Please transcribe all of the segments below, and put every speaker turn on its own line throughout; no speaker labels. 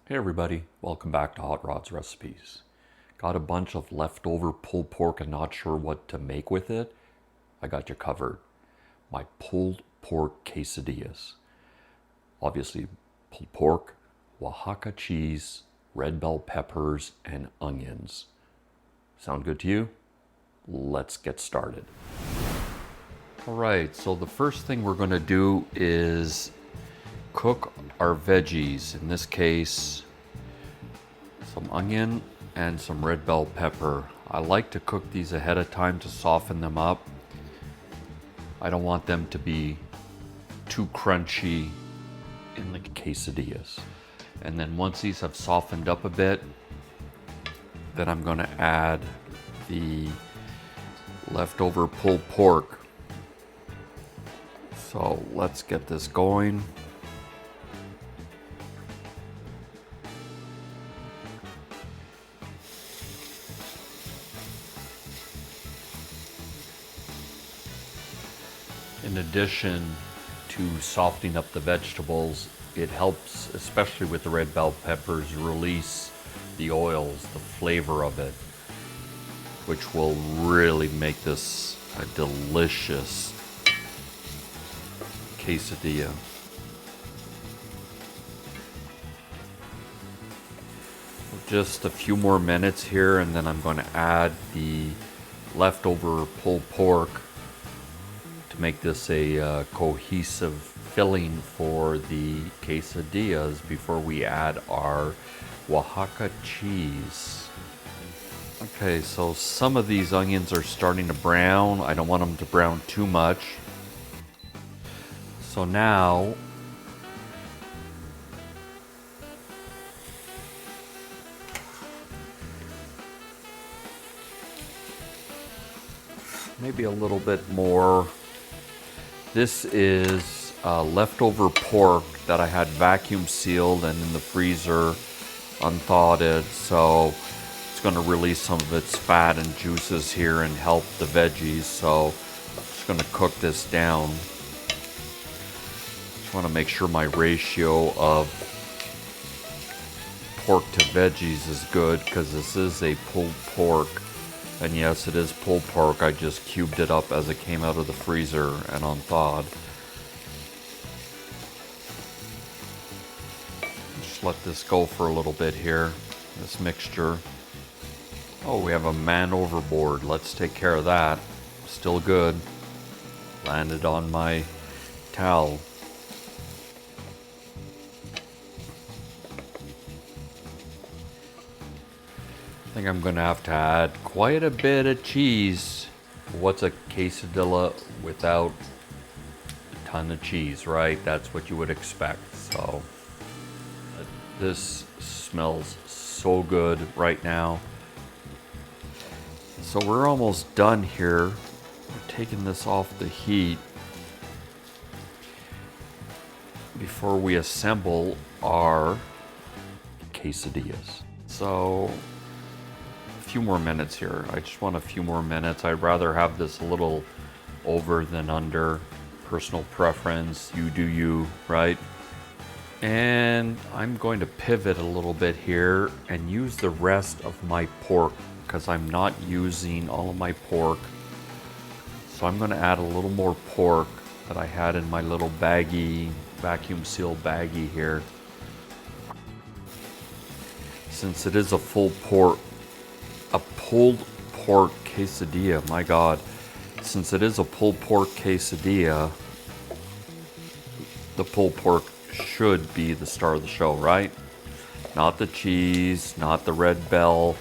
Hey everybody, welcome back to Hot Rod's Recipes. Got a bunch of leftover pulled pork and not sure what to make with it? I got you covered. My pulled pork quesadillas. Obviously, pulled pork, Oaxaca cheese, red bell peppers, and onions. Sound good to you? Let's get started. Alright, so the first thing we're going to do is cook our veggies. In this case, some onion and some red bell pepper. I like to cook these ahead of time to soften them up. I don't want them to be too crunchy in the quesadillas. And then once these have softened up a bit, then I'm going to add the leftover pulled pork. So let's get this going. In addition to softening up the vegetables, it helps, especially with the red bell peppers, release the oils, the flavor of it, which will really make this a delicious quesadilla. Just a few more minutes here, and then I'm going to add the leftover pulled pork to make this a cohesive filling for the quesadillas before we add our Oaxaca cheese. Okay, so some of these onions are starting to brown. I don't want them to brown too much. So now maybe a little bit more. This is leftover pork that I had vacuum sealed and in the freezer unthawed, so it's going to release some of its fat and juices here and help the veggies. So I'm just going to cook this down. Just want to make sure my ratio of pork to veggies is good, because this is a pulled pork. And yes, it is pulled pork. I just cubed it up as it came out of the freezer and unthawed. Just let this go for a little bit here, this mixture. Oh, we have a man overboard. Let's take care of that. Still good. Landed on my towel. I think I'm going to have to add quite a bit of cheese. What's a quesadilla without a ton of cheese, right? That's what you would expect. So this smells so good right now. So we're almost done here. We're taking this off the heat before we assemble our quesadillas. So few more minutes here. I just want a few more minutes. I'd rather have this a little over than under. Personal preference. You do you, right? And I'm going to pivot a little bit here and use the rest of my pork, because I'm not using all of my pork. So I'm going to add a little more pork that I had in my little baggie, vacuum seal baggie here. Since it is a pulled pork quesadilla, my God. Since it is a pulled pork quesadilla, the pulled pork should be the star of the show, right? Not the cheese, not the red bell,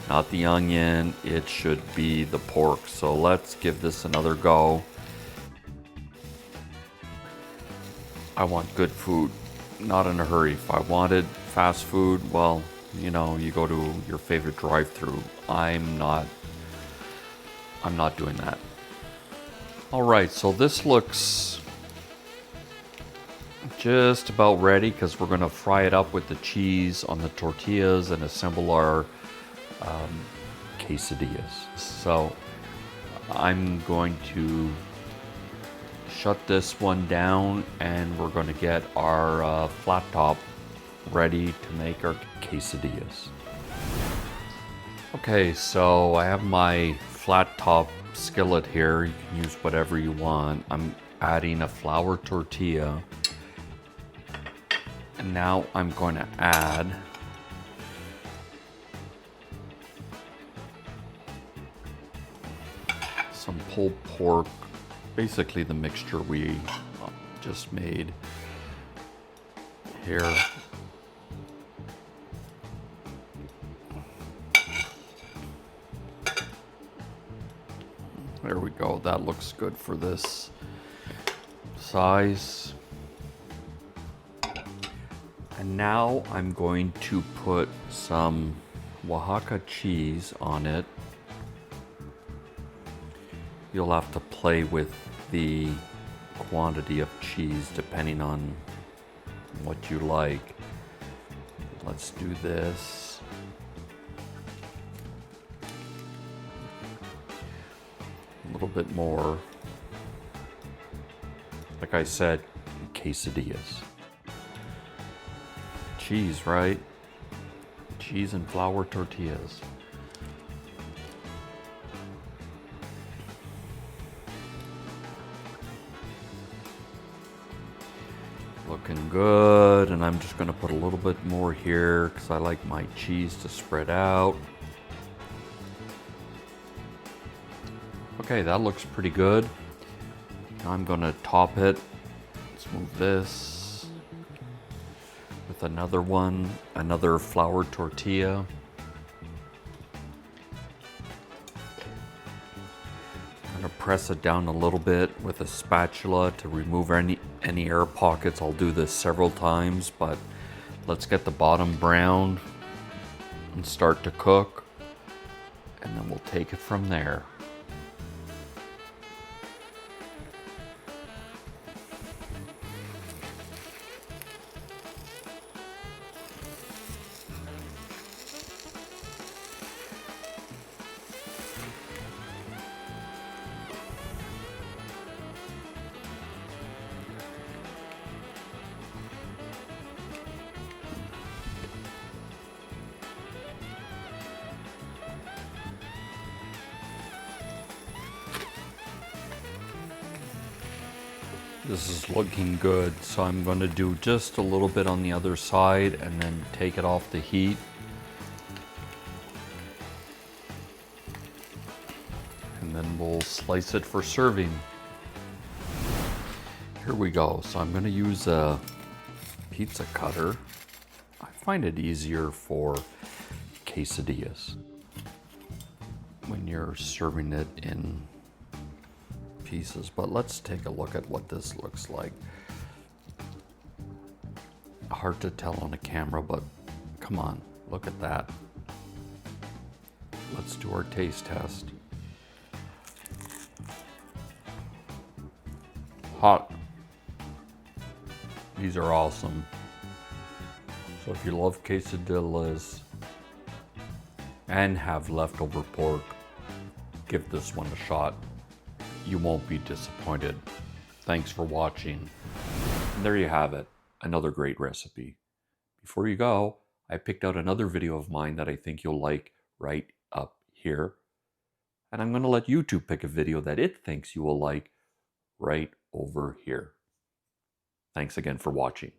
not the onion. It should be the pork. So let's give this another go. I want good food, not in a hurry. If I wanted fast food, well, you know, you go to your favorite drive-through. I'm not doing that. All right, so this looks just about ready, because we're going to fry it up with the cheese on the tortillas and assemble our quesadillas. So I'm going to shut this one down, and we're going to get our flat top ready to make our quesadillas. Okay, so I have my flat top skillet here. You can use whatever you want. I'm adding a flour tortilla. And now I'm going to add some pulled pork, basically the mixture we just made here. There we go, that looks good for this size. And now I'm going to put some Oaxaca cheese on it. You'll have to play with the quantity of cheese depending on what you like. Let's do this. A little bit more. Like I said, quesadillas. Cheese, right? Cheese and flour tortillas. Looking good, and I'm just gonna put a little bit more here because I like my cheese to spread out. Okay, that looks pretty good. Now I'm gonna top it. Let's move this with another one, another flour tortilla. I'm gonna press it down a little bit with a spatula to remove any air pockets. I'll do this several times, but let's get the bottom browned and start to cook, and then we'll take it from there. This is looking good, so I'm going to do just a little bit on the other side and then take it off the heat. And then we'll slice it for serving. Here we go. So I'm going to use a pizza cutter. I find it easier for quesadillas when you're serving it in pieces, but let's take a look at what this looks like. Hard to tell on a camera, but come on, look at that. Let's do our taste test. Hot. These are awesome. So if you love quesadillas and have leftover pork, give this one a shot. You won't be disappointed. Thanks for watching. And there you have it, another great recipe. Before you go, I picked out another video of mine that I think you'll like right up here. And I'm going to let YouTube pick a video that it thinks you will like right over here. Thanks again for watching.